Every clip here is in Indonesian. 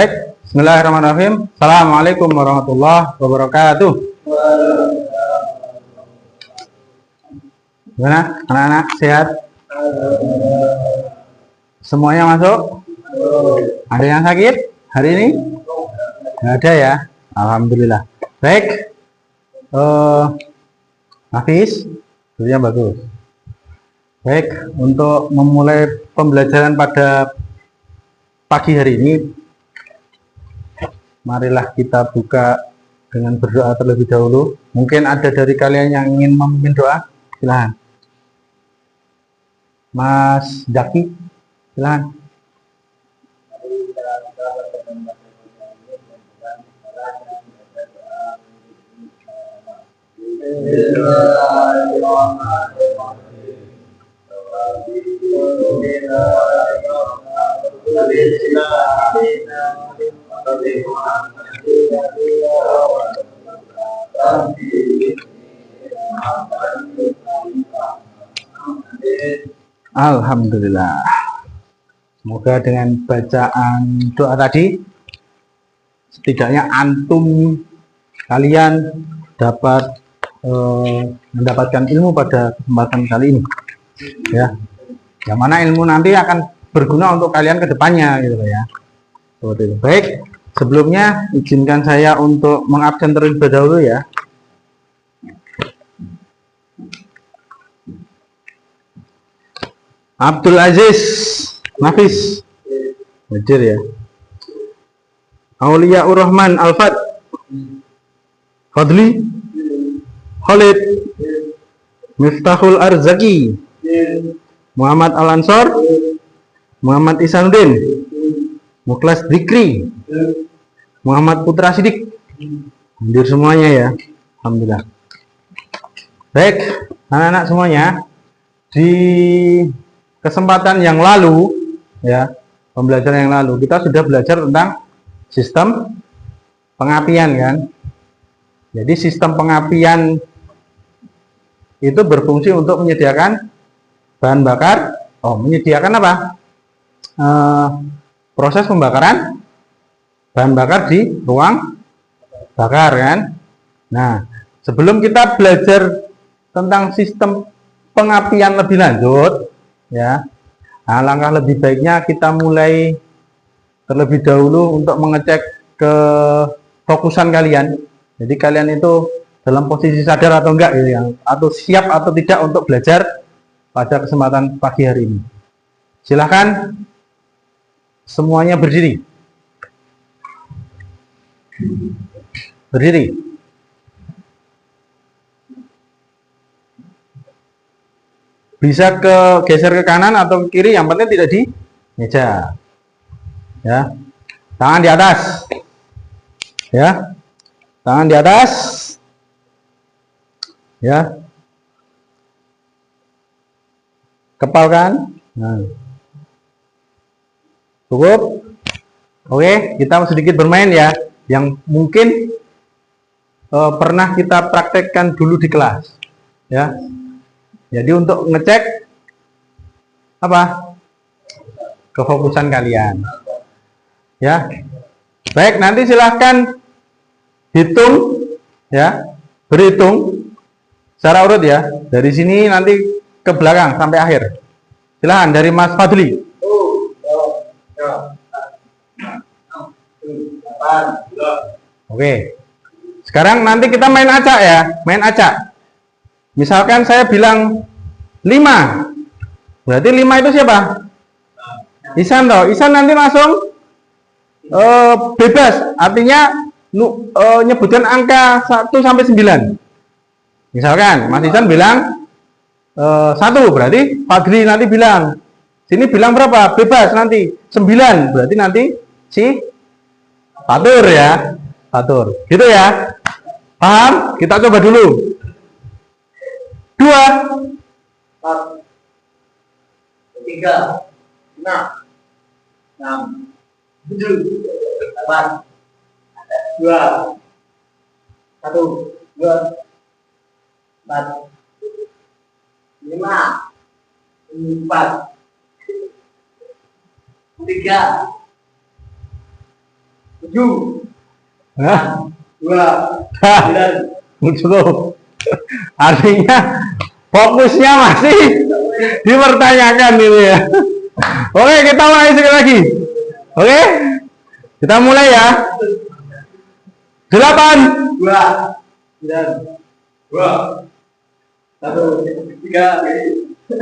Baik, bismillahirrahmanirrahim. Assalamualaikum warahmatullahi wabarakatuh. Gimana anak-anak, sehat? Semuanya masuk? Ada yang sakit hari ini? Nggak ada ya? Alhamdulillah. Baik, Hafiz, sebenarnya bagus. Baik, untuk memulai pembelajaran pada pagi hari ini, marilah kita buka dengan berdoa terlebih dahulu. Mungkin ada dari kalian yang ingin memimpin doa, silahkan. Mas Jaki, silahkan. Alhamdulillah. Semoga dengan bacaan doa tadi, setidaknya antum kalian dapat mendapatkan ilmu pada kesempatan kali ini, ya. Yang mana ilmu nanti akan berguna untuk kalian ke depannya, gitu ya. Seperti itu. Baik, sebelumnya izinkan saya untuk mengabsen terlebih dahulu ya. Abdul Aziz Nafis Hadir ya. Auliaur Rahman Alfad Fadli Khalid Miftahul Arzaki Muhammad Al-Ansor Muhammad Isanuddin Mukhlas Dikri Muhammad Putra Sidik. Hadir semuanya ya. Alhamdulillah. Baik, anak-anak semuanya, di kesempatan yang lalu ya, pembelajaran yang lalu kita sudah belajar tentang sistem pengapian kan. Jadi sistem pengapian itu berfungsi untuk menyediakan bahan bakar, menyediakan apa? Proses pembakaran bahan bakar di ruang bakar kan. Nah, sebelum kita belajar tentang sistem pengapian lebih lanjut ya, alangkah lebih baiknya kita mulai terlebih dahulu untuk mengecek ke fokusan kalian. Jadi kalian itu dalam posisi sadar atau enggak gitu ya, atau siap atau tidak untuk belajar pada kesempatan pagi hari ini. Silahkan semuanya berdiri. Berdiri. Bisa geser ke kanan atau ke kiri, yang penting tidak di meja. Ya. Tangan di atas. Ya. Tangan di atas. Ya. Kepalkan. Nah. Cukup. Oke, kita sedikit bermain ya, yang mungkin pernah kita praktekkan dulu di kelas. Ya. Jadi untuk ngecek apa? Kefokusan kalian. Ya. Baik, nanti silahkan hitung ya. Berhitung secara urut ya. Dari sini nanti ke belakang sampai akhir. Silahkan dari Mas Fadli. Oke. Sekarang nanti kita main acak ya, main acak. Misalkan saya bilang 5, berarti 5 itu siapa? Isan toh. Isan nanti langsung bebas, artinya nyebutkan angka 1 sampai 9. Misalkan Mas Isan bilang 1, berarti Fadli nanti bilang, sini bilang berapa? Bebas nanti 9, berarti nanti si Fatur ya. Fatur. Gitu ya. Paham? Kita coba dulu. 2, 4, 3, 5, 6, 7, 8, 2, 1, 2, 4, 5, 4, 3, 7, Hah? 2, 9. Cukup. Artinya fokusnya masih dipertanyakan ini ya. Oke, kita mulai sekali lagi. Oke, kita mulai ya. 8, 2, 9, 2, 1, 3, 7,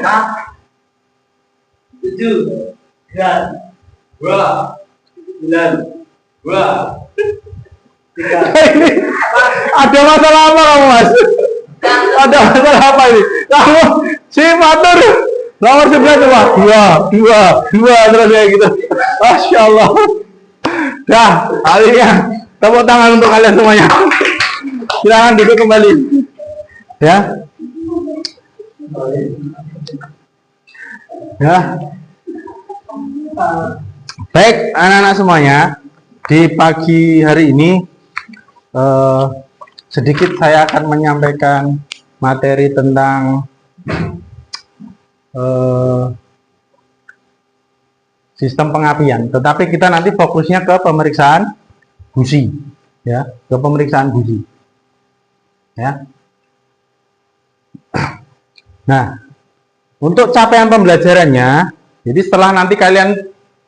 9, 2, 9, 2, 3. ini ada masalah apa kamu, Mas? Ada masalah apa ini? Kamu si Fatur nomor 11 coba 2 terus kayak gitu. Masya Allah. Dah, akhirnya tepuk tangan untuk kalian semuanya. Silakan duduk kembali. Ya. Ya. Baik, anak-anak semuanya, di pagi hari ini sedikit saya akan menyampaikan materi tentang sistem pengapian, tetapi kita nanti fokusnya ke pemeriksaan busi, ya, ke pemeriksaan busi, ya. Nah, untuk capaian pembelajarannya, jadi setelah nanti kalian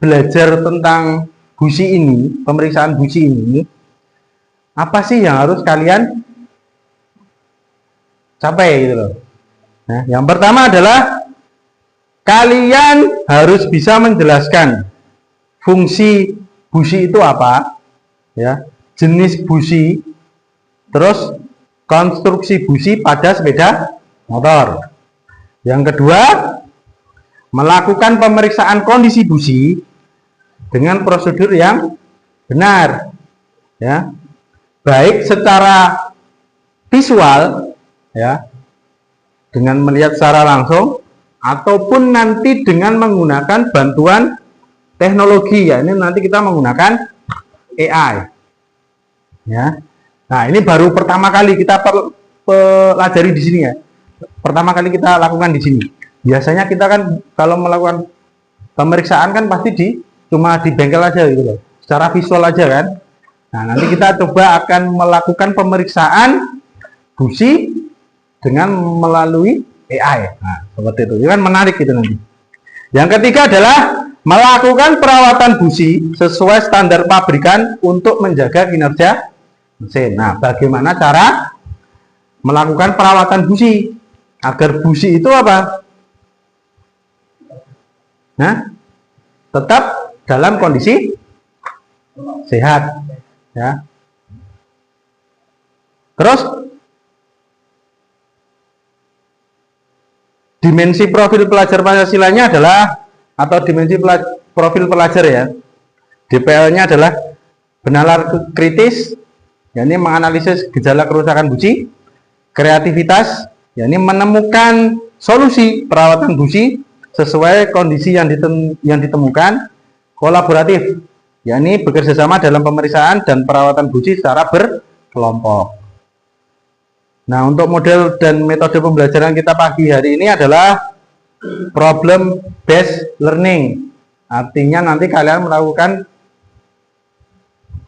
belajar tentang busi ini, pemeriksaan busi ini, apa sih yang harus kalian capai gitu loh. Nah, yang pertama adalah kalian harus bisa menjelaskan fungsi busi itu apa, ya, jenis busi, terus konstruksi busi pada sepeda motor. Yang kedua, melakukan pemeriksaan kondisi busi dengan prosedur yang benar, ya, baik secara visual, ya, dengan melihat secara langsung, ataupun nanti dengan menggunakan bantuan teknologi, ya, ini nanti kita menggunakan AI, ya. Nah, ini baru pertama kali kita pelajari di sini, ya, pertama kali kita lakukan di sini. Biasanya kita kan kalau melakukan pemeriksaan kan pasti cuma di bengkel aja gitu loh, secara visual aja kan. Nah, nanti kita coba akan melakukan pemeriksaan busi dengan melalui AI. Nah, seperti itu. Ini kan menarik gitu nanti. Yang ketiga adalah melakukan perawatan busi sesuai standar pabrikan untuk menjaga kinerja mesin. Nah, bagaimana cara melakukan perawatan busi agar busi itu apa? Nah, tetap dalam kondisi sehat, ya. Terus dimensi profil pelajar Pancasilanya adalah, atau dimensi profil pelajar, ya, DPL-nya adalah benalar kritis, yakni menganalisis gejala kerusakan busi, kreativitas, yakni menemukan solusi perawatan busi sesuai kondisi yang ditemukan, kolaboratif, yakni bekerja sama dalam pemeriksaan dan perawatan busi secara berkelompok. Nah, untuk model dan metode pembelajaran kita pagi hari ini adalah problem based learning. Artinya nanti kalian melakukan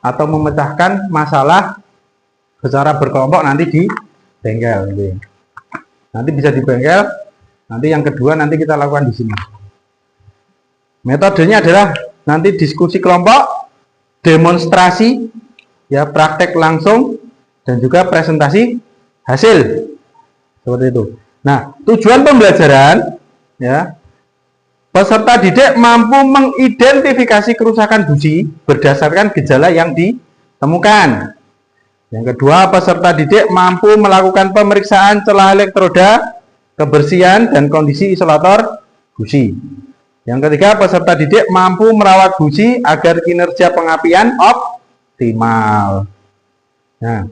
atau memecahkan masalah secara berkelompok nanti di bengkel. Nanti bisa di bengkel. Nanti yang kedua nanti kita lakukan di sini. Metodenya adalah nanti diskusi kelompok, demonstrasi, ya, praktek langsung, dan juga presentasi hasil. Seperti itu. Nah, tujuan pembelajaran, ya, peserta didik mampu mengidentifikasi kerusakan busi berdasarkan gejala yang ditemukan. Yang kedua, peserta didik mampu melakukan pemeriksaan celah elektroda, kebersihan dan kondisi isolator busi. Yang ketiga, peserta didik mampu merawat busi agar kinerja pengapian optimal. Nah,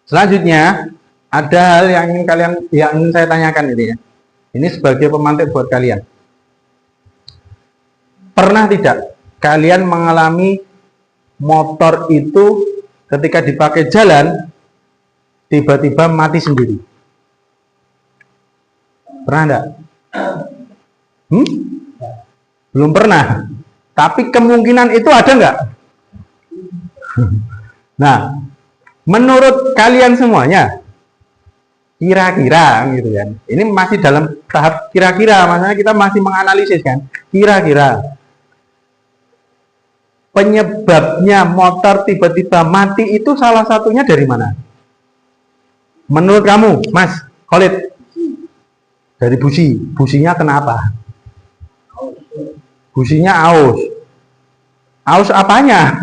selanjutnya ada hal yang ingin saya tanyakan ini, ya. Ini sebagai pemantik buat kalian. Pernah tidak kalian mengalami motor itu ketika dipakai jalan tiba-tiba mati sendiri? Pernah enggak? Belum pernah. Tapi kemungkinan itu ada enggak? Nah, menurut kalian semuanya, kira-kira gitu kan. Ini masih dalam tahap kira-kira, maksudnya kita masih menganalisis kan. Kira-kira penyebabnya motor tiba-tiba mati itu salah satunya dari mana? Menurut kamu, Mas Khalid? Dari busi. Businya kenapa? Businya aus. Aus apanya?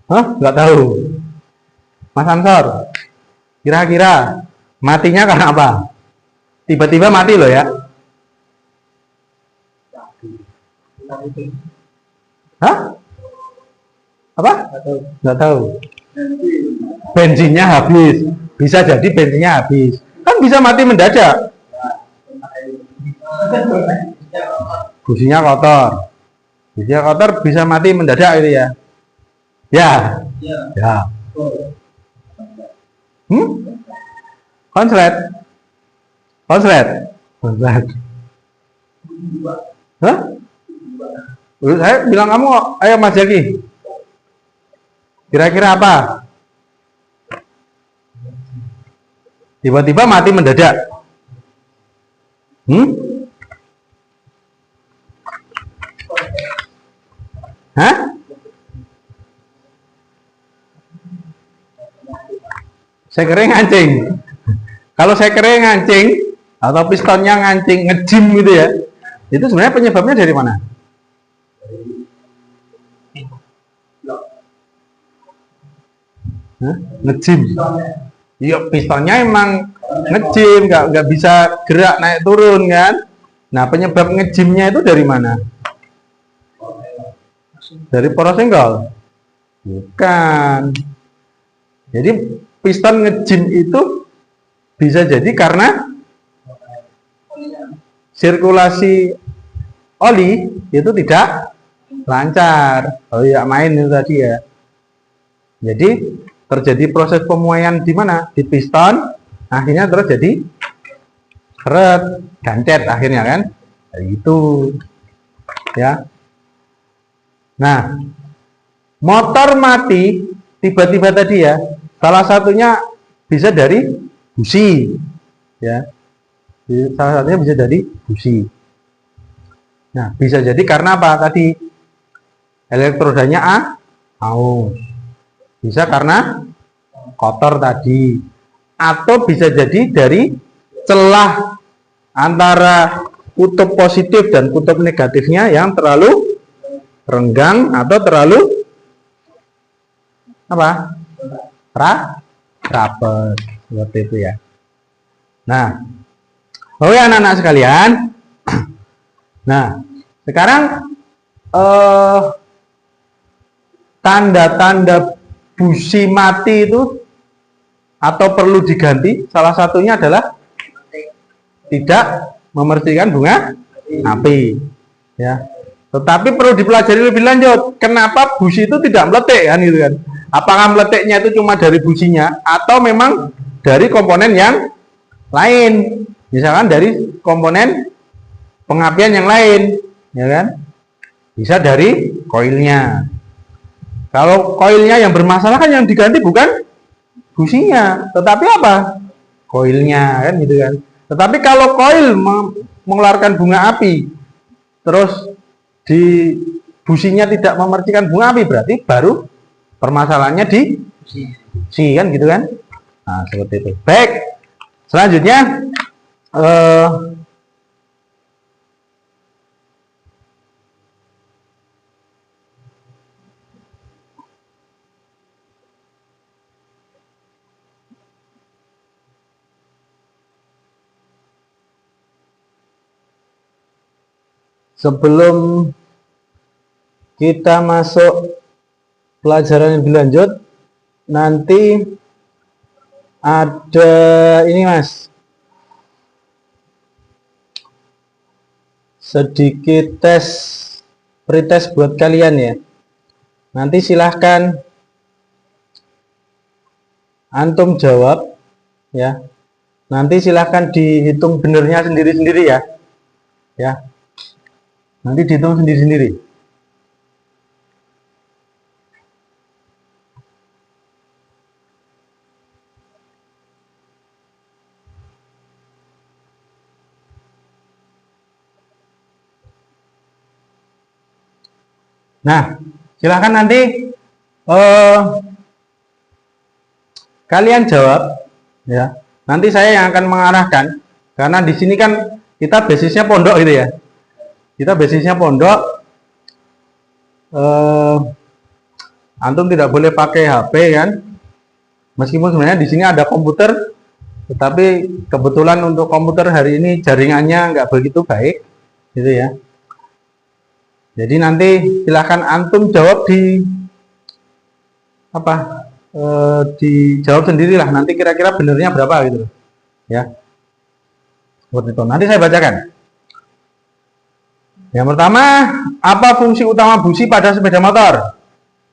Hah? Nggak tahu. Mas Ansor, kira-kira matinya karena apa? Tiba-tiba mati loh ya? Hah? Apa? Nggak tahu. Bensinnya habis. Bisa jadi bensinnya habis. Kan bisa mati mendadak. Businya kotor. Businya kotor bisa mati mendadak itu ya? Ya. Ya. Konslet. Konslet. Konslet. Hah? Saya bilang kamu, ayo Mas Jaki. Kira-kira apa? Tiba-tiba mati mendadak. Hah? Saya kira ngancing. Kalau saya kira ngancing atau pistonnya ngancing, ngejim gitu ya, itu sebenarnya penyebabnya dari mana? Hah? Ngejim. Iya, pistonnya emang ngejim, nggak bisa gerak naik turun kan? Nah, penyebab ngejimnya itu dari mana? Dari poros senggol? Bukan. Jadi piston ngejim itu bisa jadi karena sirkulasi oli itu tidak lancar. Oh iya, main itu tadi ya. Jadi terjadi proses pemuaian di mana? Di piston, akhirnya terus jadi seret, gancet akhirnya kan? Kayak gitu. Ya. Nah, motor mati tiba-tiba tadi ya, salah satunya bisa dari busi, ya. Salah satunya bisa dari busi. Nah, bisa jadi karena apa tadi? Elektrodanya aus. Bisa karena kotor tadi, atau bisa jadi dari celah antara kutub positif dan kutub negatifnya yang terlalu renggang atau terlalu apa? Rapet seperti itu ya. Nah, oke anak-anak sekalian. Nah, sekarang tanda-tanda busi mati itu atau perlu diganti, salah satunya adalah tidak memercikan bunga api, ya. Tetapi perlu dipelajari lebih lanjut, kenapa busi itu tidak meletik kan gitu kan? Apakah meletiknya itu cuma dari businya atau memang dari komponen yang lain, misalkan dari komponen pengapian yang lain, ya kan? Bisa dari koilnya. Kalau koilnya yang bermasalah kan yang diganti bukan businya, tetapi apa? Koilnya kan gitu kan. Tetapi kalau koil mengeluarkan bunga api, terus di businya tidak memercikan bunga api, berarti baru permasalahannya di busi kan gitu kan. Nah, seperti itu. Baik. Selanjutnya sebelum kita masuk pelajaran yang lebih lanjut, nanti ada ini Mas, sedikit pretest buat kalian ya. Nanti silahkan antum jawab ya. Nanti silahkan dihitung benernya sendiri-sendiri ya. Ya. Nanti dihitung sendiri-sendiri. Nah, silahkan nanti kalian jawab ya. Nanti saya yang akan mengarahkan karena di sini kan kita basisnya pondok gitu ya. Kita basisnya pondok. Antum tidak boleh pakai HP kan. Meskipun sebenarnya di sini ada komputer, tetapi kebetulan untuk komputer hari ini jaringannya nggak begitu baik, gitu ya. Jadi nanti silahkan antum jawab di apa? Dijawab sendirilah. Nanti kira-kira benernya berapa gitu, ya. Seperti itu. Nanti saya bacakan. Yang pertama, apa fungsi utama busi pada sepeda motor?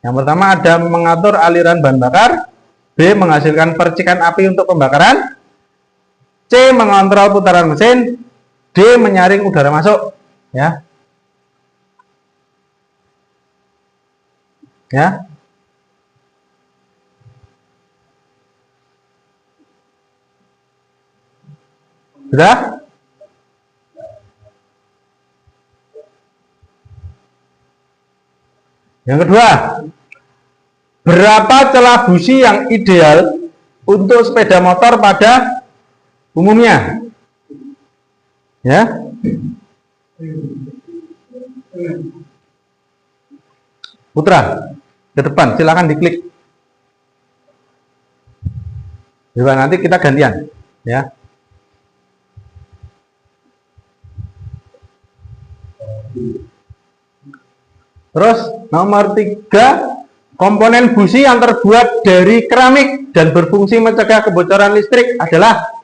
Yang pertama ada mengatur aliran bahan bakar. B. Menghasilkan percikan api untuk pembakaran. C. Mengontrol putaran mesin. D. Menyaring udara masuk. Ya. Ya. Sudah? Yang kedua, berapa celah busi yang ideal untuk sepeda motor pada umumnya? Ya. Putra, ke depan, silakan diklik. Coba nanti kita gantian, ya. Terus nomor 3, komponen busi yang terbuat dari keramik dan berfungsi mencegah kebocoran listrik adalah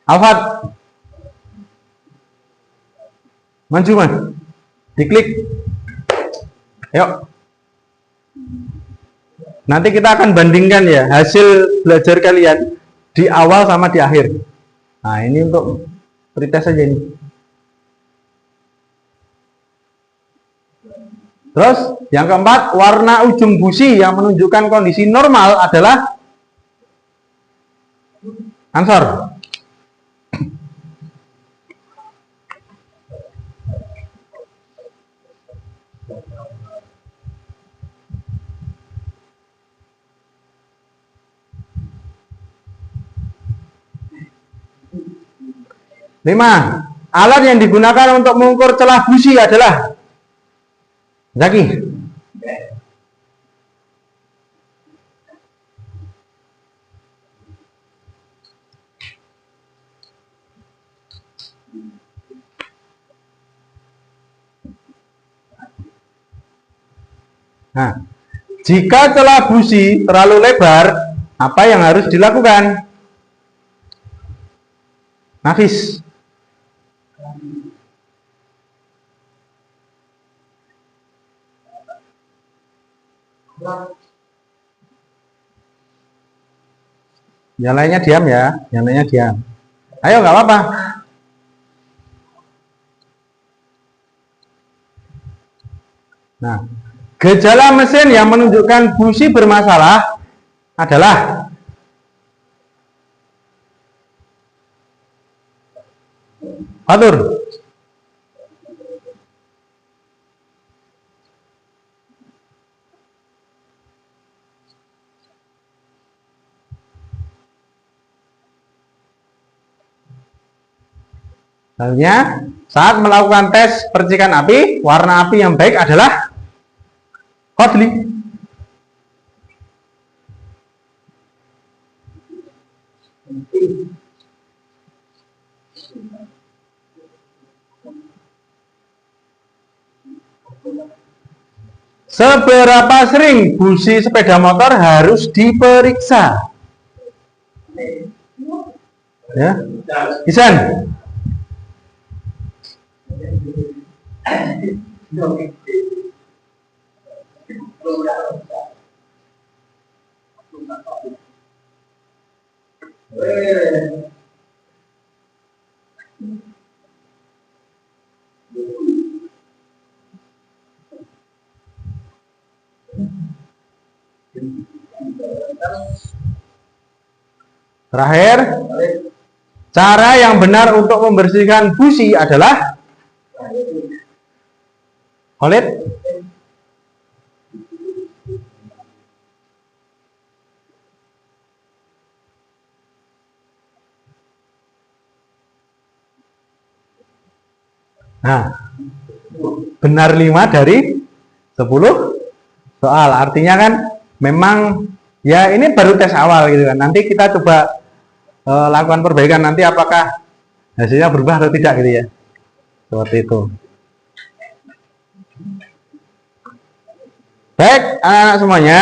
Alfat. Maju mas, diklik. Yuk. Nanti kita akan bandingkan ya hasil belajar kalian di awal sama di akhir. Nah ini untuk pretest saja ini. Terus yang keempat, warna ujung busi yang menunjukkan kondisi normal adalah ansor. Lima, alat yang digunakan untuk mengukur celah busi adalah Zaki. Nah, jika celah busi terlalu lebar, apa yang harus dilakukan? Nafis. Yang lainnya diam ya, yang lainnya diam. Ayo, nggak apa-apa. Nah, gejala mesin yang menunjukkan busi bermasalah adalah atur. Selanjutnya, saat melakukan tes percikan api, warna api yang baik adalah Kodli. Seberapa sering busi sepeda motor harus diperiksa? Ya, Isan. Terakhir, cara yang benar untuk membersihkan busi adalah Khalid? Nah, benar 5 dari 10 soal. Artinya kan memang ya ini baru tes awal gitu kan. Nanti kita coba lakukan perbaikan nanti apakah hasilnya berubah atau tidak gitu ya. Seperti itu. Baik, anak-anak semuanya.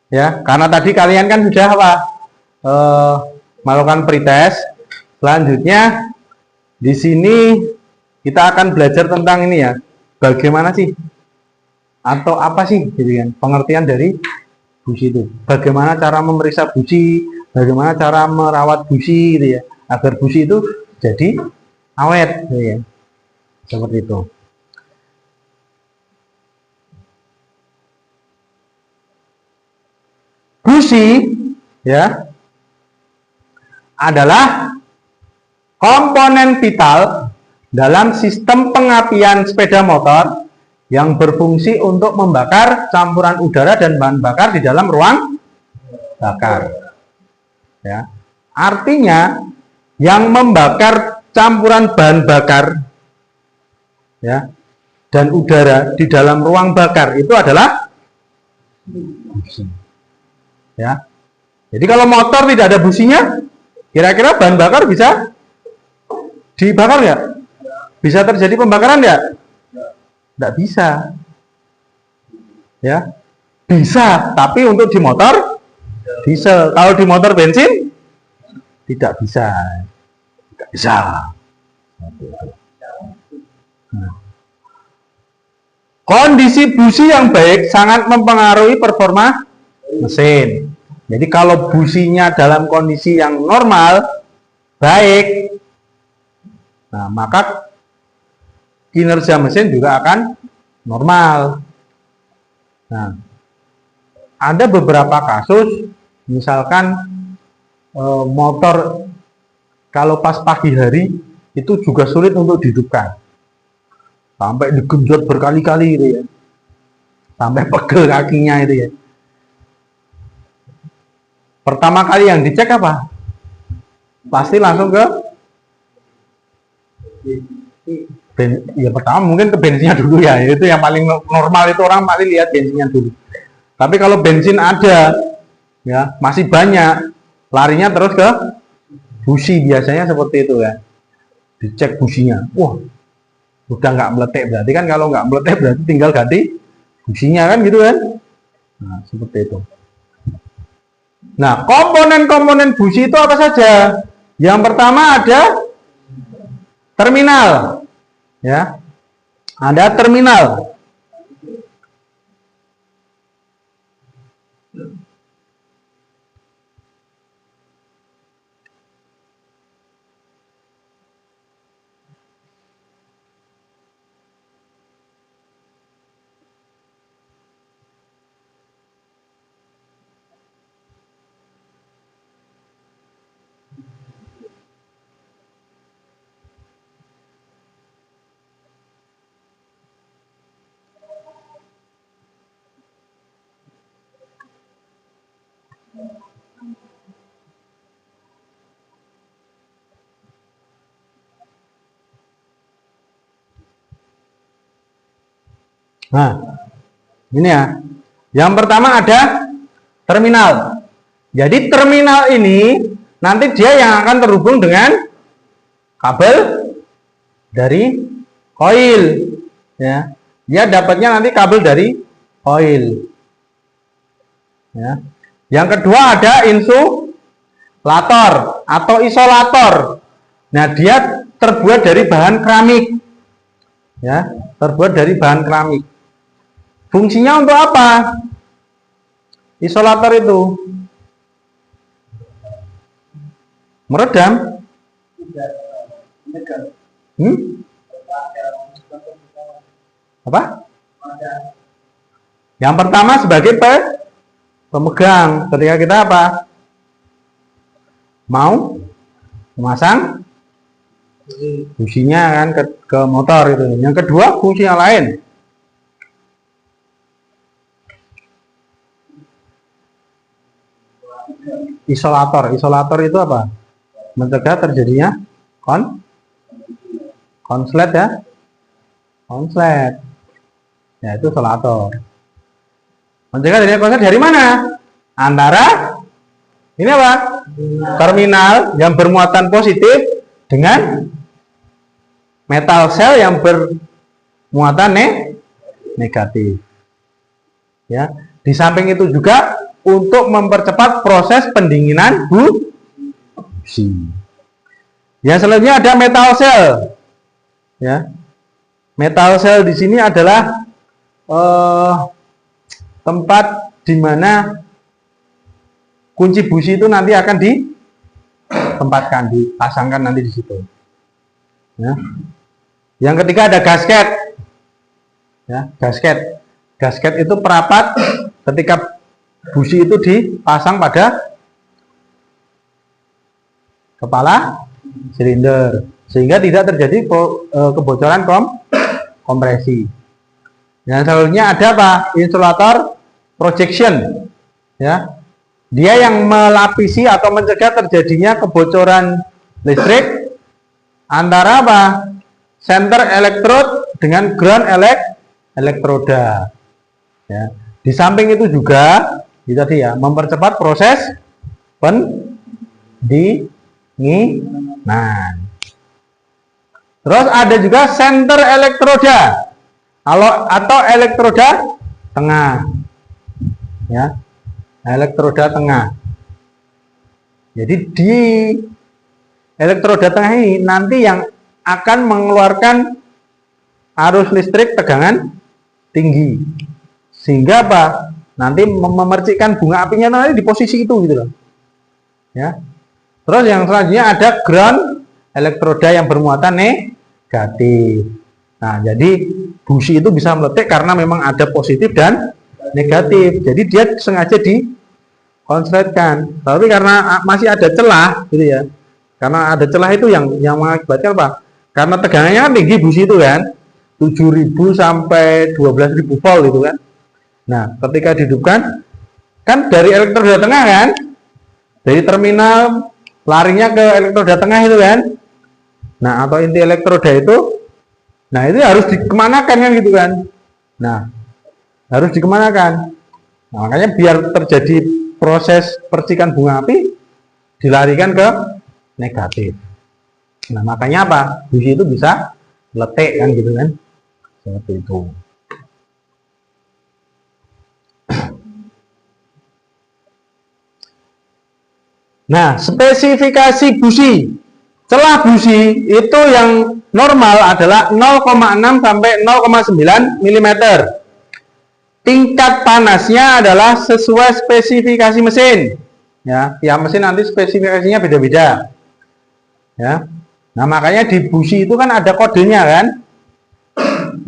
Ya, karena tadi kalian kan sudah apa? Melakukan pretest. Selanjutnya di sini kita akan belajar tentang ini ya, bagaimana sih atau apa sih gitu kan pengertian dari busi itu, bagaimana cara memeriksa busi, bagaimana cara merawat busi gitu ya, agar busi itu jadi awet gitu ya, seperti itu. Busi ya adalah komponen vital dalam sistem pengapian sepeda motor yang berfungsi untuk membakar campuran udara dan bahan bakar di dalam ruang bakar. Ya. Artinya yang membakar campuran bahan bakar ya dan udara di dalam ruang bakar itu adalah busi. Ya. Jadi kalau motor tidak ada businya, kira-kira bahan bakar bisa dibakar nggak? Bisa terjadi pembakaran ya? Tidak bisa. Ya, bisa. Tapi untuk di motor diesel. Kalau di motor bensin tidak bisa. Tidak bisa. Nah. Kondisi busi yang baik sangat mempengaruhi performa mesin. Jadi kalau businya dalam kondisi yang normal, baik, nah maka kinerja mesin juga akan normal. Nah, ada beberapa kasus, misalkan motor kalau pas pagi hari itu juga sulit untuk dihidupkan, sampai digenjot berkali-kali gitu ya, sampai pegel kakinya itu ya. Pertama kali yang dicek apa? Pasti langsung ke ya pertama mungkin ke bensinnya dulu ya, itu yang paling normal, itu orang paling lihat bensinnya dulu. Tapi kalau bensin ada ya masih banyak, larinya terus ke busi, biasanya seperti itu ya, dicek businya. Wah, udah nggak meletek, berarti kan kalau nggak meletek berarti tinggal ganti businya kan gitu kan. Nah seperti itu. Nah komponen-komponen busi itu apa saja? Yang pertama ada terminal. Ya, ada terminal. Nah, ini ya. Yang pertama ada terminal. Jadi terminal ini nanti dia yang akan terhubung dengan kabel dari koil. Ya, dia dapatnya nanti kabel dari koil. Ya. Yang kedua ada insulator atau isolator. Nah, dia terbuat dari bahan keramik. Ya, terbuat dari bahan keramik. Fungsinya untuk apa? Isolator itu meredam. Apa? Yang pertama sebagai pemegang ketika kita apa? Mau memasang businya kan ke motor itu. Yang kedua fungsi yang lain. isolator. Isolator itu apa? Mencegah terjadinya konslet ya. Konslet. Ya, itu isolator. Mencegah terjadinya konslet dari mana? Antara ini apa? Terminal yang bermuatan positif dengan metal cell yang bermuatan negatif. Ya, di samping itu juga untuk mempercepat proses pendinginan busi. Yang selanjutnya ada metal cell. Ya, metal cell di sini adalah tempat di mana kunci busi itu nanti akan ditempatkan, dipasangkan nanti di situ. Ya. Yang ketiga ada gasket. Ya, gasket. Gasket itu perapat ketika busi itu dipasang pada kepala silinder sehingga tidak terjadi kebocoran kompresi. Yang selanjutnya ada apa? Insulator projection. Ya. Dia yang melapisi atau mencegah terjadinya kebocoran listrik antara apa? Center electrode dengan ground elektroda. Ya. Di samping itu juga tadi ya, mempercepat proses pendinginan. Terus ada juga center elektroda atau elektroda tengah. Ya. Elektroda tengah. Jadi di elektroda tengah ini nanti yang akan mengeluarkan arus listrik tegangan tinggi. Sehingga apa? Nanti memercikkan bunga apinya nanti di posisi itu gitu loh. Ya. Terus yang selanjutnya ada ground elektroda yang bermuatan negatif. Nah, jadi busi itu bisa meletik karena memang ada positif dan negatif. Jadi dia sengaja dikonsletkan. Tapi karena masih ada celah gitu ya. Karena ada celah itu yang mengakibatkan apa? Karena tegangannya kan tinggi busi itu kan. 7.000 sampai 12.000 volt itu kan. Nah, ketika dihidupkan kan dari elektroda tengah kan? Dari terminal larinya ke elektroda tengah itu kan. Nah, atau inti elektroda itu. Nah, itu harus dikemanakan kan gitu kan. Nah, harus dikemanakan. Nah, makanya biar terjadi proses percikan bunga api dilarikan ke negatif. Nah, makanya apa? Busi itu bisa letek kan gitu kan. Seperti itu. Nah, spesifikasi busi. Celah busi itu yang normal adalah 0,6 sampai 0,9 mm. Tingkat panasnya adalah sesuai spesifikasi mesin. Ya, tiap mesin nanti spesifikasinya beda-beda. Ya. Nah, makanya di busi itu kan ada kodenya kan?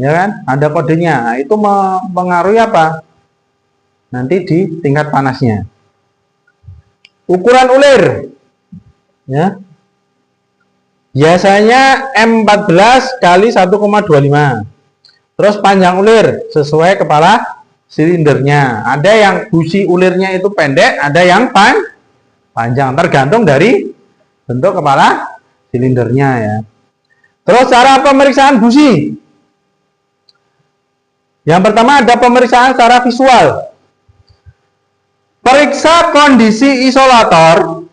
Ya kan? Ada kodenya. Nah, itu mempengaruhi apa? Nanti di tingkat panasnya. Ukuran ulir. Ya. Biasanya M14 kali 1,25. Terus panjang ulir sesuai kepala silindernya. Ada yang busi ulirnya itu pendek, ada yang panjang, tergantung dari bentuk kepala silindernya ya. Terus cara pemeriksaan busi. Yang pertama ada pemeriksaan secara visual. Periksa kondisi isolator.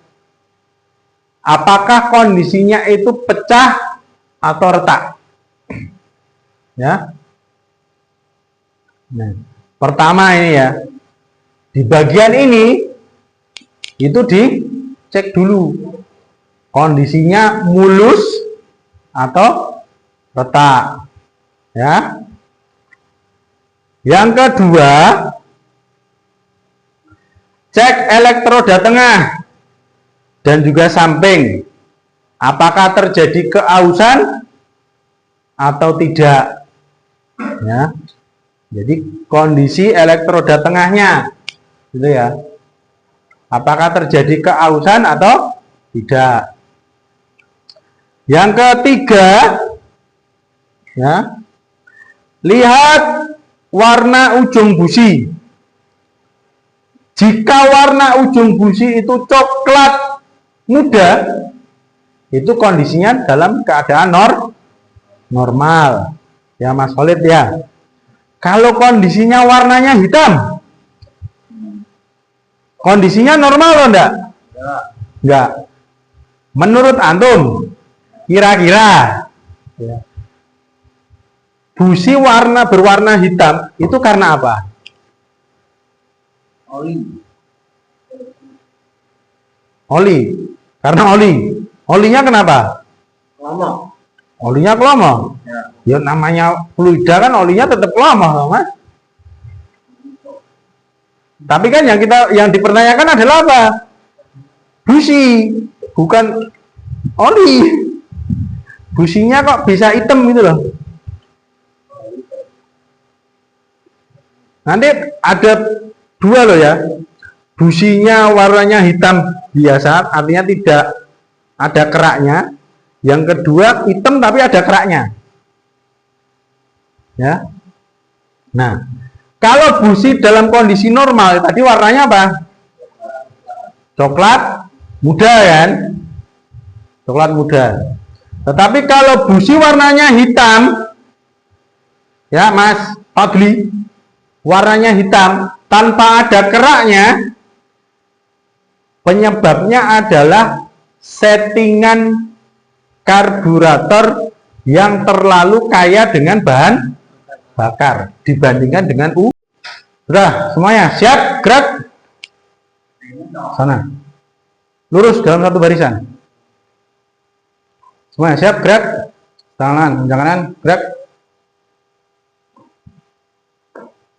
Apakah kondisinya itu pecah atau retak? Ya. Nah, pertama ini ya. Di bagian ini itu dicek dulu kondisinya mulus atau retak. Ya. Yang kedua, cek elektroda tengah dan juga samping. Apakah terjadi keausan atau tidak? Ya. Jadi kondisi elektroda tengahnya, gitu ya. Apakah terjadi keausan atau tidak? Yang ketiga, ya, lihat warna ujung busi. Jika warna ujung busi itu coklat muda, itu kondisinya dalam keadaan normal. Ya Mas Khalid ya. Kalau kondisinya warnanya hitam, kondisinya normal loh enggak? Enggak. Menurut antum, kira-kira ya, busi berwarna hitam itu karena apa? Oli. Karena oli. Olinya kenapa? Lama. Olinya kelama. Ya namanya fluida kan olinya tetap kelama, Mas. Tapi kan yang dipertanyakan adalah apa? Busi, bukan oli. Businya kok bisa hitam gitu loh. Nanti ada dua loh ya. Businya warnanya hitam biasa, artinya tidak ada keraknya. Yang kedua hitam tapi ada keraknya. Ya. Nah, kalau busi dalam kondisi normal tadi warnanya apa? Coklat muda kan? Coklat muda. Tetapi kalau busi warnanya hitam, ya Mas Fadli, warnanya hitam tanpa ada keraknya, penyebabnya adalah settingan karburator yang terlalu kaya dengan bahan bakar dibandingkan dengan Sudah semuanya siap, gerak sana, lurus dalam satu barisan. Semuanya siap, gerak tangan jangan gerak.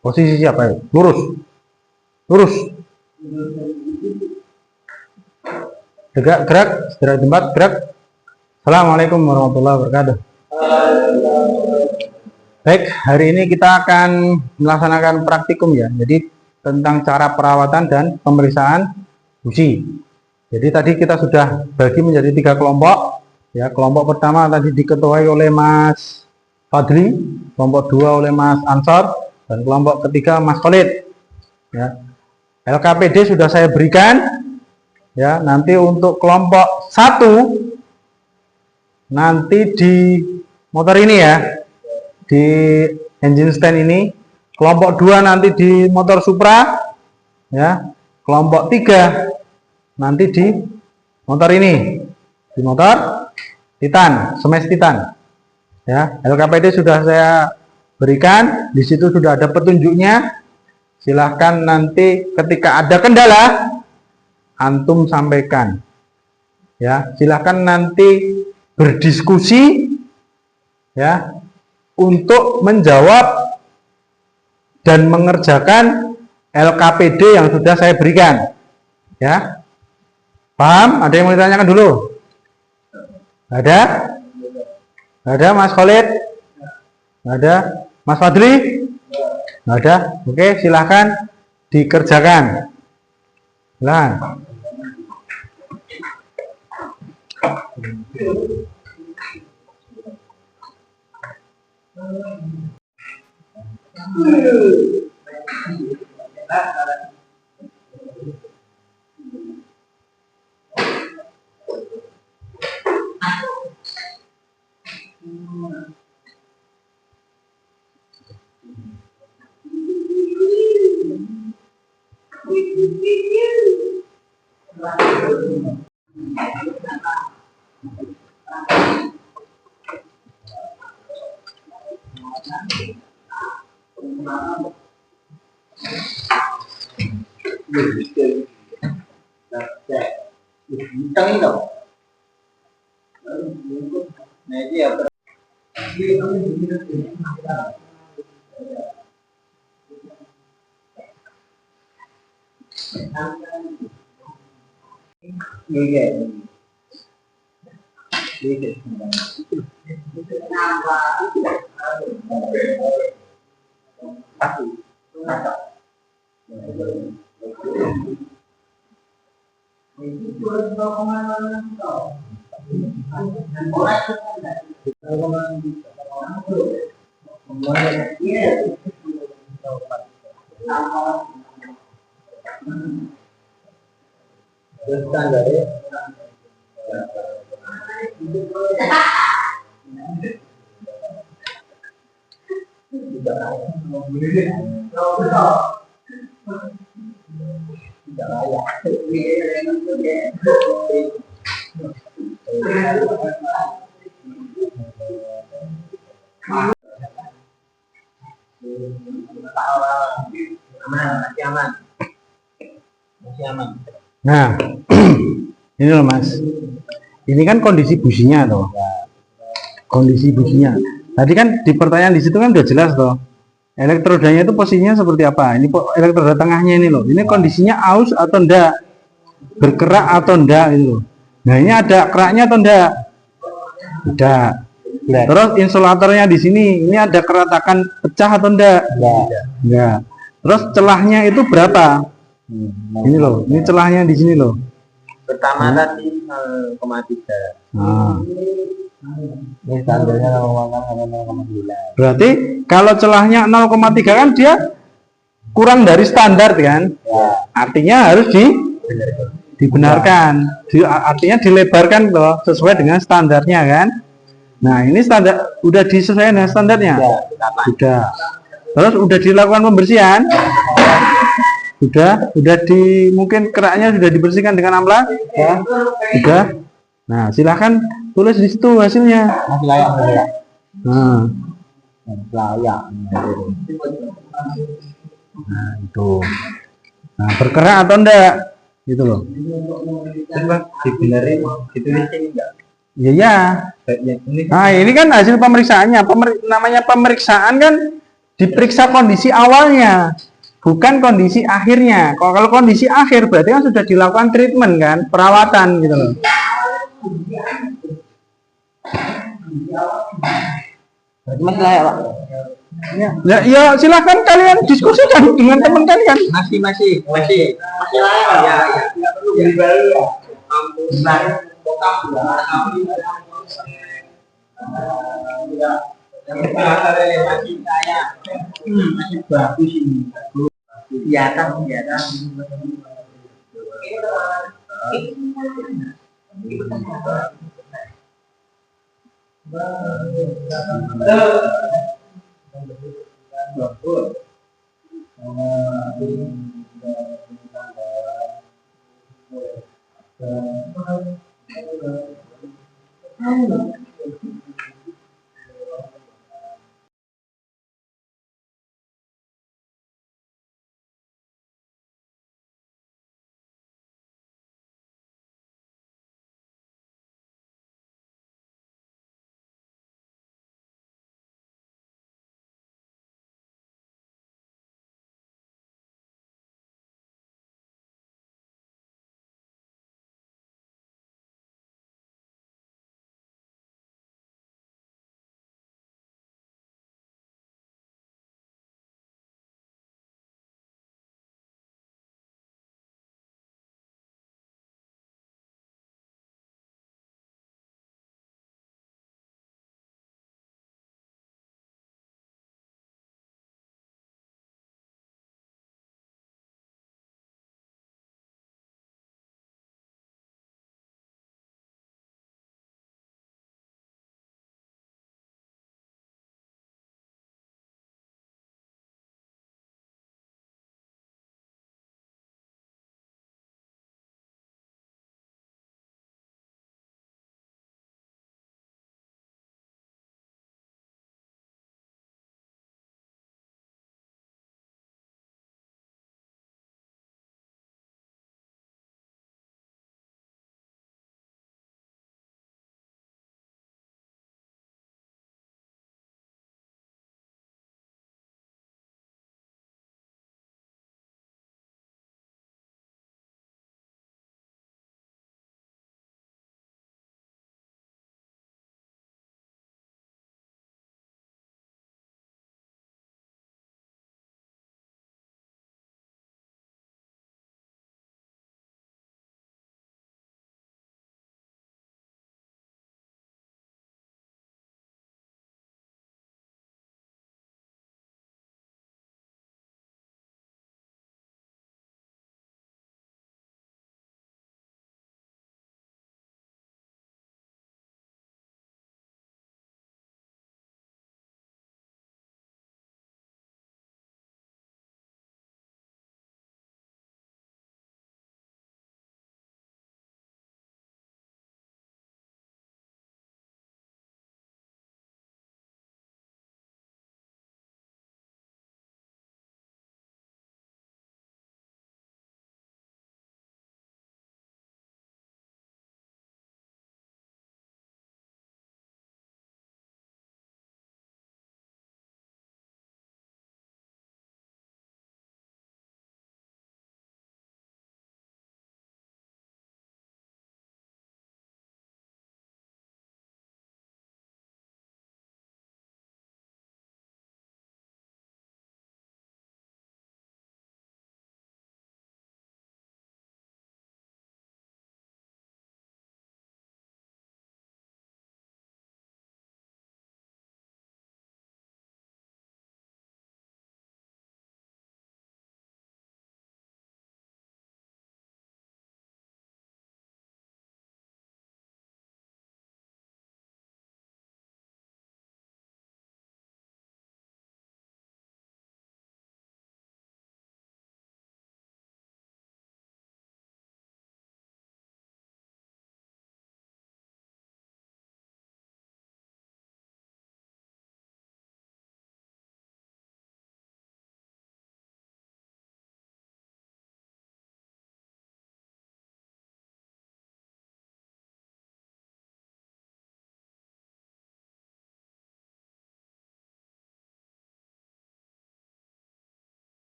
Posisi siapa ya? Lurus, lurus. Gerak, segera tempat, gerak. Assalamualaikum warahmatullahi wabarakatuh. Baik, hari ini kita akan melaksanakan praktikum ya. Jadi tentang cara perawatan dan pemeriksaan busi. Jadi tadi kita sudah bagi menjadi 3 kelompok. Ya, kelompok pertama tadi diketuai oleh Mas Fadli, kelompok 2 oleh Mas Ansor, dan kelompok ketiga Mas Khalid. Ya. LKPD sudah saya berikan. Ya, nanti untuk kelompok 1 nanti di motor ini ya, di engine stand ini. Kelompok 2 nanti di motor Supra ya. Kelompok 3 nanti di motor ini, di motor Titan, Smash Titan ya. LKPD sudah saya berikan, di situ sudah ada petunjuknya. Silahkan nanti ketika ada kendala antum sampaikan ya. Silahkan nanti berdiskusi ya untuk menjawab dan mengerjakan LKPD yang sudah saya berikan ya. Paham? Ada yang mau ditanyakan dulu? Ada? Ada Mas Khalid? Ada Mas Fadli? Ada? Oke, silahkan dikerjakan. Silahkan. standar ya. Aman. Nah, ini loh Mas. Ini kan kondisi businya toh. Kondisi businya. Tadi kan di pertanyaan di situ kan udah jelas toh. Elektrodanya itu posisinya seperti apa? Ini elektroda tengahnya ini loh. Ini kondisinya aus atau enggak? Berkerak atau enggak gitu loh. Nah, ini ada keraknya atau enggak? Tidak. Terus insulatornya di sini, ini ada keretakan pecah atau enggak? Enggak. Terus celahnya itu berapa? Ini loh, ini celahnya di sini loh. Pertama tadi 0,3. Nah, Ini standarnya 0,9. berarti kalau celahnya 0,3 kan dia kurang dari standar kan? Ya. Artinya harus dibenarkan. Artinya dilebarkan loh sesuai dengan standarnya kan? Nah, ini standar udah disesuaikan dengan standarnya. Ya, Sudah. Terus udah dilakukan pembersihan? Sudah mungkin keraknya sudah dibersihkan dengan amplas? Ya. Sudah. Nah, silahkan tulis di situ hasilnya. masih layak ya. Nah, Layak. nah itu. Nah, berkerak atau enggak? Gitu loh. Dibenerin ditulisin enggak? Iya, ya. Ini Nah, ini kan hasil pemeriksaannya. Namanya pemeriksaan kan diperiksa kondisi awalnya, bukan kondisi akhirnya. Kalau kondisi akhir berarti kan sudah dilakukan treatment kan, perawatan gitu loh. masih layak, Pak. Ya, silahkan kalian diskusikan dengan teman kalian. Masih layak. Ya, ya. Yang baru. Masih bagus ini. Kelihatan.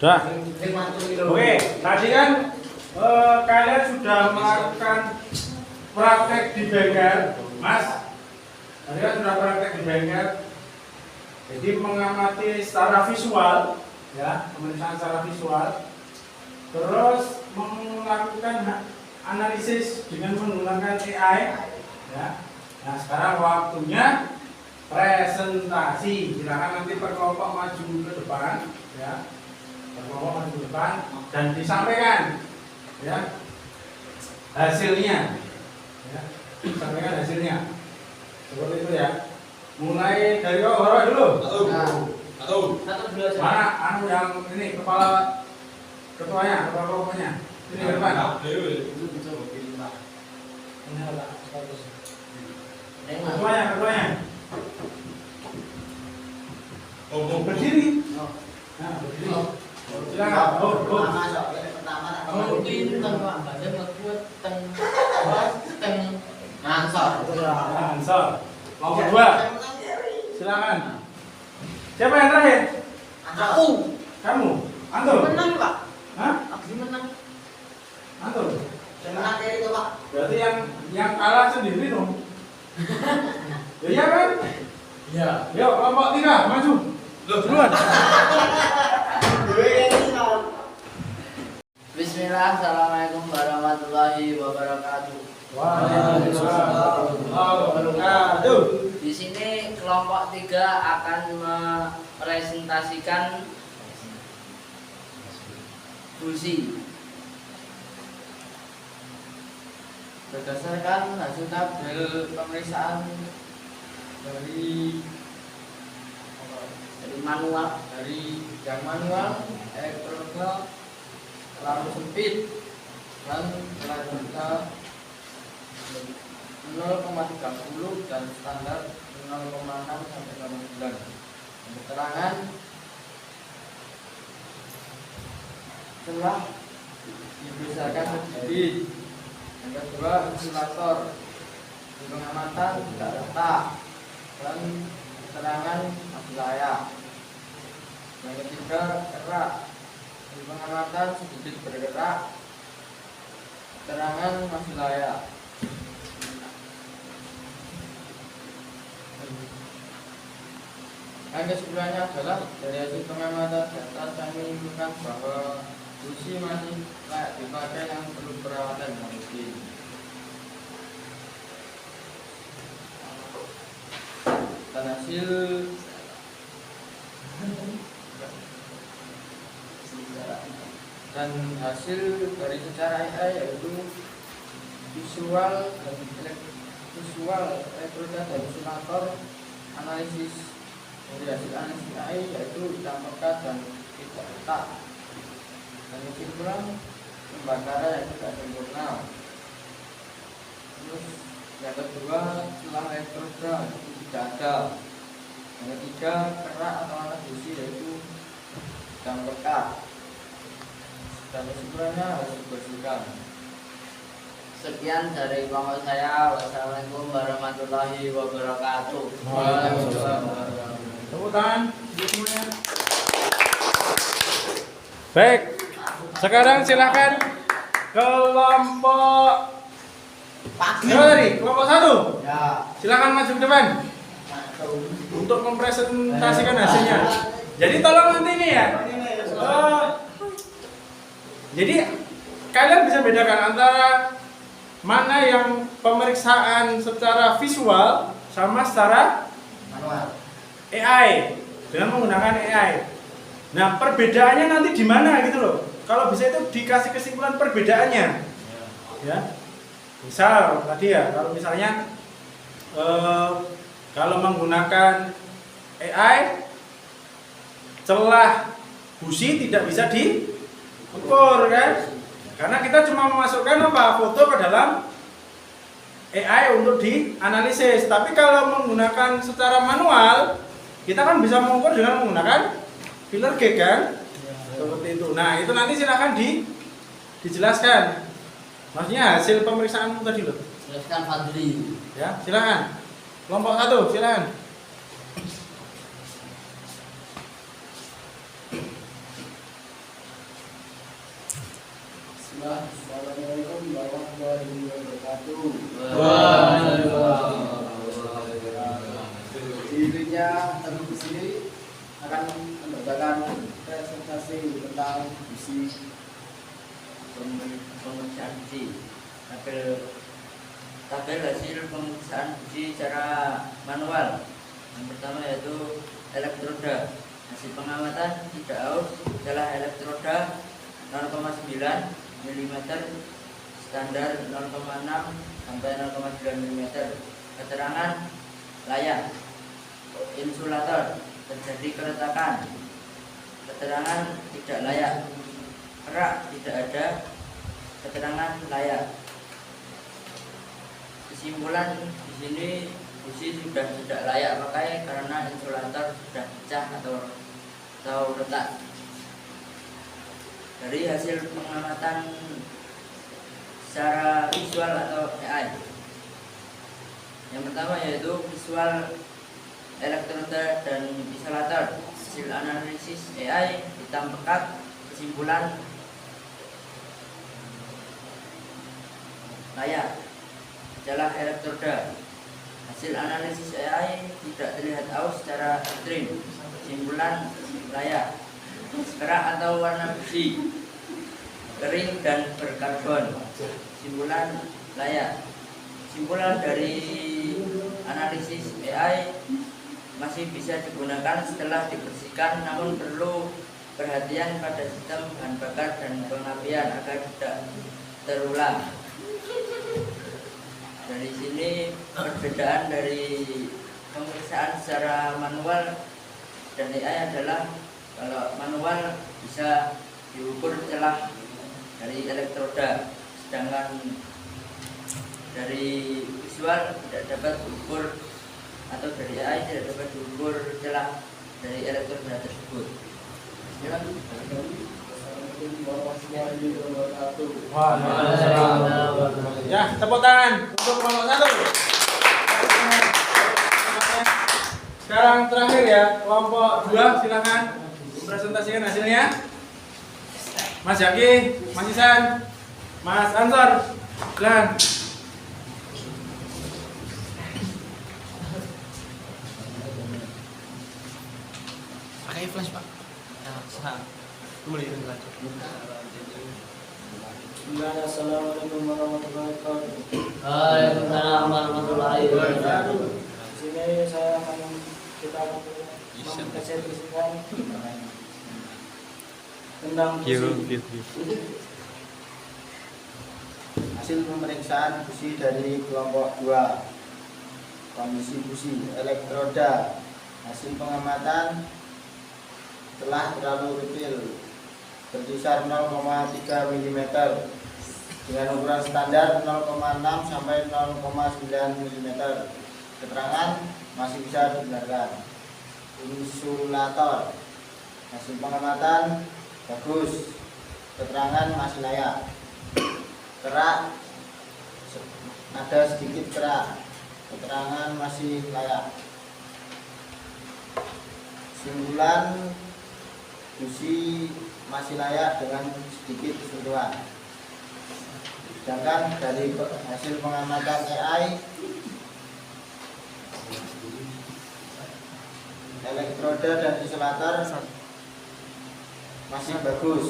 Sudah. Oke. Oke, tadi kan kalian sudah melakukan praktek di bengkel, Mas. Tadi kan sudah praktek di bengkel. Jadi mengamati secara visual, ya, pemeriksaan secara visual. Terus melakukan analisis dengan menggunakan AI, ya. Nah, sekarang waktunya presentasi. Silakan nanti per kelompok maju ke depan, ya. Per kelompok maju ke depan dan disampaikan, ya, hasilnya, ya. Disampaikan hasilnya. Seperti itu ya. Mulai dari orang dulu. Satu dua aja. Mana anu yang ini kepala ketuanya, kepala kelompoknya. Ini ke depan. Ketuanya. Berdiri. Nah, berdiri. Silakan. Ansor. Mau kedua. Silakan. Siapa yang terakhir? Aku. Kamu. Antum. Menang, Pak. Hah? Aku menang. Antum. Menang dari itu, Pak. Berarti yang kalah sendiri dong. Ya, iya kan? Iya. Yuk, kelompok 3 maju. Duluan. Bismillah, assalamualaikum warahmatullahi wabarakatuh. Waalaikumsalam warahmatullahi wabarakatuh. Di sini kelompok 3 akan mepresentasikan fusi. Berdasarkan hasil tabel pemeriksaan dari manual, yang manual, elektroda terlalu sempit dan ternyata 0,30 dan standar 0,6 sampai 0,9. Keterangan telah dibesarkan sedikit. Yang kedua, ventilator di pengamatan tidak retak dan keterangan masih layak. Yang ketiga, kerak di pengamatan sedikit bergerak, keterangan masih layak. Yang kesimpulannya adalah dari hasil pengamatan data kami menunjukkan bahwa fusi masih layak dipakai yang perlu perawatan yang rutin. Dan hasil dari secara AI yaitu visual elektroda dan simulator analisis. Dari hasil analisis AI yaitu hitam pekat dan tidak retak. Dan kesimpulan pembakaran yang tidak sempurna. Terus yang kedua, setelah elektroda itu tidak ada. Yang ketiga, kerak atau alat busi yaitu hitam pekat. Dan kesimpulannya harus dibersihkan. Sekian dari kelompok saya. Wassalamualaikum warahmatullahi wabarakatuh. Waalaikumsalam. Tepuk tangan semuanya. Baik, sekarang silakan kelompok kelompok 1. Ya. Silakan maju ke depan untuk mempresentasikan hasilnya. Jadi tolong nanti ini ya. Jadi kalian bisa bedakan antara mana yang pemeriksaan secara visual sama secara Manual. AI dengan menggunakan AI. Nah, perbedaannya nanti di mana gitu loh. Kalau bisa itu dikasih kesimpulan perbedaannya. Ya. Misal tadi ya, kalau misalnya kalau menggunakan AI celah busi tidak bisa diukur kan? Karena kita cuma memasukkan foto ke dalam AI untuk dianalisis. Tapi kalau menggunakan secara manual, kita kan bisa mengukur dengan menggunakan filler gauge kan? Seperti itu. Nah, itu nanti silakan dijelaskan. Maksudnya hasil pemeriksaan tadi loh. Jelaskan Fadli. Ya, silakan. Kelompok 1, silakan. Intinya teman di sini akan membacakan presentasi tentang busi pemeriksaan busi. Tabel hasil pemeriksaan busi secara manual. Yang pertama yaitu elektroda. Hasil pengamatan tidak aus adalah elektroda 0,9 mm, standar 0,6 sampai 0,9 mm. Keterangan layak. Insulator terjadi keretakan. Keterangan tidak layak. Kerak tidak ada. Keterangan layak. Kesimpulan di sini busi sudah tidak layak pakai karena insulator sudah pecah atau retak. Dari hasil pengamatan secara visual atau AI, yang pertama yaitu visual elektroda dan insulator. Hasil analisis AI hitam pekat. Kesimpulan layak adalah elektroda. Hasil analisis AI tidak terlihat aus secara ekstrim. Kesimpulan layak. Kerak atau warna busi kering dan berkarbon. Kesimpulan layak. Kesimpulan dari analisis AI masih bisa digunakan setelah dibersihkan, namun perlu perhatian pada sistem bahan bakar dan pengapian agar tidak terulang. Dari sini perbedaan dari pemeriksaan secara manual dan AI adalah kalau manual bisa diukur celah dari elektroda, sedangkan dari visual tidak dapat diukur, atau dari AI tidak dapat diukur celah dari elektroda tersebut. Ya, tepuk tangan untuk kelompok 1. Sekarang terakhir ya, kelompok 2 silakan presentasikan hasilnya. Mas Yaki, Mas Isan, Mas Ansor, silakan. pakai flash Pak. Assalamualaikum warahmatullahi wabarakatuh. Waalaikumsalam warahmatullahi wabarakatuh. Di sini saya akan mempresentasikan tentang hasil pemeriksaan busi dari kelompok 2. Kondisi busi elektroda. Hasil pengamatan telah terlalu kecil, berkisar 0,3 mm dengan ukuran standar 0,6 sampai 0,9 mm. Keterangan masih bisa dibenarkan. Insulator. Hasil pengamatan bagus, keterangan masih layak. Kerak ada sedikit kerak, keterangan masih layak. Kesimpulan busi masih layak dengan sedikit sentuhan. Sedangkan dari hasil pengamatan AI, elektroda dan insulator masih bagus.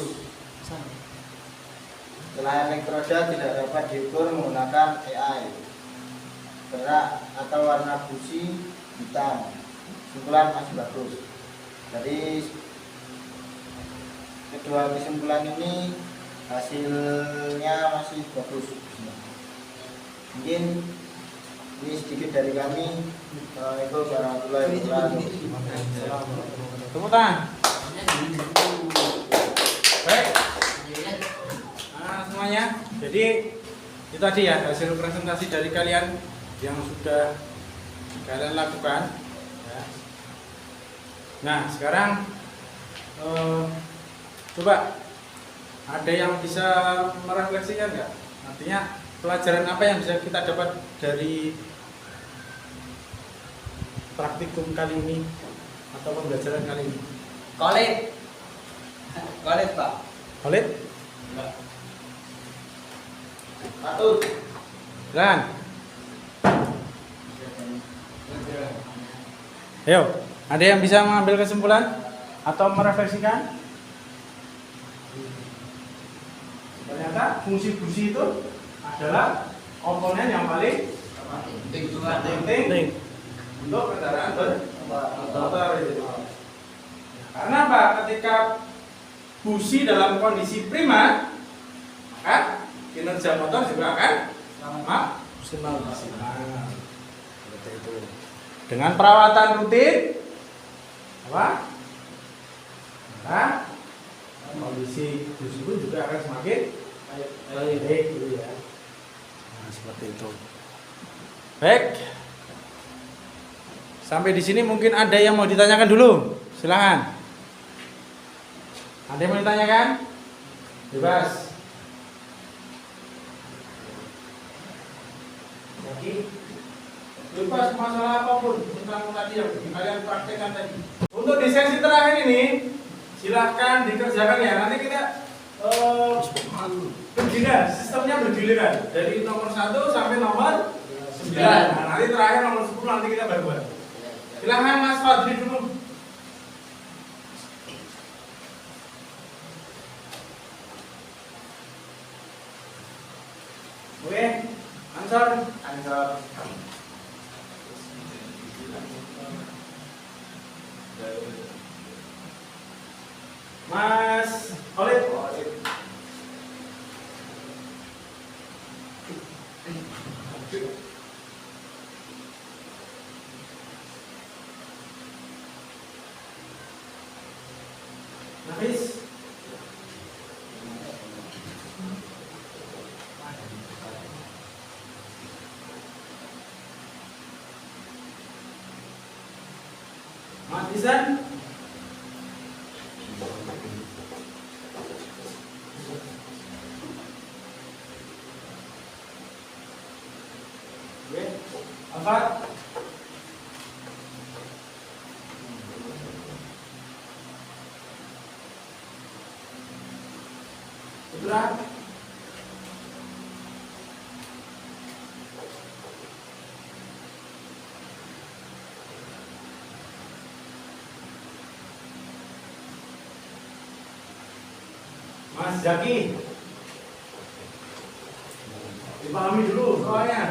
Setelah elektroda tidak dapat diukur menggunakan AI. Kerak atau warna busi hitam. Kesimpulan masih bagus. Dari kedua kesimpulan ini hasilnya masih bagus. Mungkin ini sedikit dari kami. Assalamualaikum warahmatullahi wabarakatuh. Tepuk tangan. Baik. Nah, semuanya. Jadi itu tadi ya hasil presentasi dari kalian yang sudah kalian lakukan. Ya. Nah, sekarang coba ada yang bisa merefleksikan nggak? Artinya pelajaran apa yang bisa kita dapat dari praktikum kali ini atau pembelajaran kali ini? Kolid Pak. Khalid? Atur. Dan Ayo, ada yang bisa mengambil kesimpulan atau merefleksikan? Ternyata fungsi busi itu adalah komponen yang paling penting untuk kendaraan bermotor. Karena apa? Ketika busi dalam kondisi prima, maka kinerja motor juga akan maksimal. Seperti itu. Dengan perawatan rutin, apa? Maka kondisi busi pun juga akan semakin baik, gitu ya. Nah, seperti itu. Baik. Sampai di sini mungkin ada yang mau ditanyakan dulu. Silakan. Ada yang mau ditanyakan? Bebas. Jadi bebas masalah apapun tentang tadi yang kalian praktekkan tadi. Untuk di sesi terakhir ini, silahkan dikerjakan ya. Nanti kita bergiliran, sistemnya bergiliran dari nomor 1 sampai nomor 9. Nah, nanti terakhir nomor 10 nanti kita baru buat. Silahkan Mas Fadli dulu. Oke, answer. Mas Khalid. Nafis. Mas Izan. Oke, Alfat. Putra. Mas Zaki. Dipahami dulu soalnya.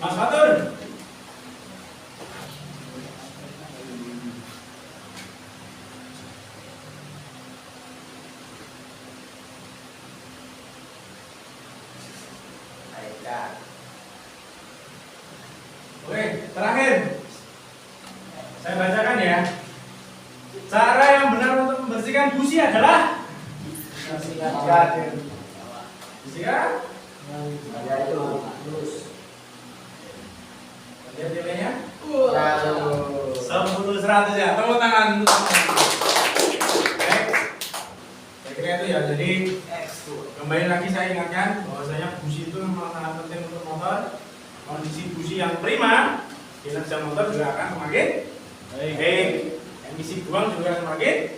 Mas Fatur. Oke, terakhir saya bacakan ya. Cara yang benar untuk membersihkan busi adalah bersihkan. Lihat nilainya? 10/100 ya. Tepuk tangan. Baik. Saya kira itu ya. Jadi kembali lagi saya ingatkan bahwasanya busi itu memang sangat penting untuk motor. Kondisi busi yang prima, kinerja motor juga akan semakin baik. Emisi buang juga semakin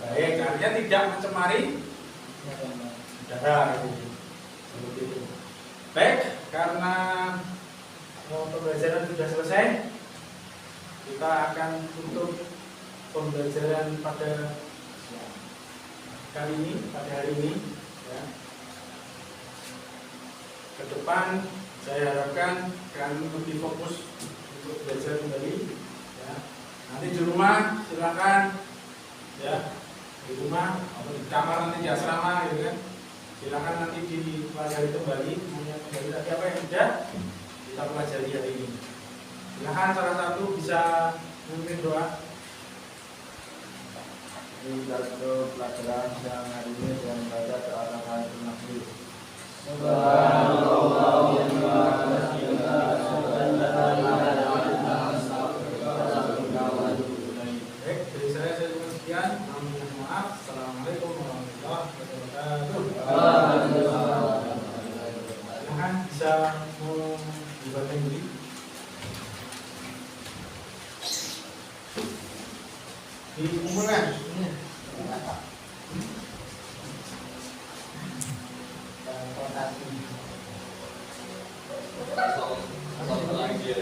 baik. Artinya tidak mencemari udara. Seperti itu. Baik, karena pembelajaran sudah selesai, kita akan tutup pembelajaran pada kali ini, pada hari ini ya. Ke depan saya harapkan kalian lebih fokus untuk belajar kembali ya. Nanti di rumah silakan ya, di rumah atau di kamar nanti di asrama gitu kan, silakan nanti dipelajari kembali tadi apa yang sudah kita pelajari hari ini. Silakan salah satu bisa memimpin doa. Ini satu pelajaran yang hari ini dengan baca doa Al-Fatihah Nabi. Baik, dari saya cukupkan sekian. Mohon maaf. Assalamualaikum warahmatullahi wabarakatuh. Silakan bisa membuatkan diri. dikumpulkan. Asal lagi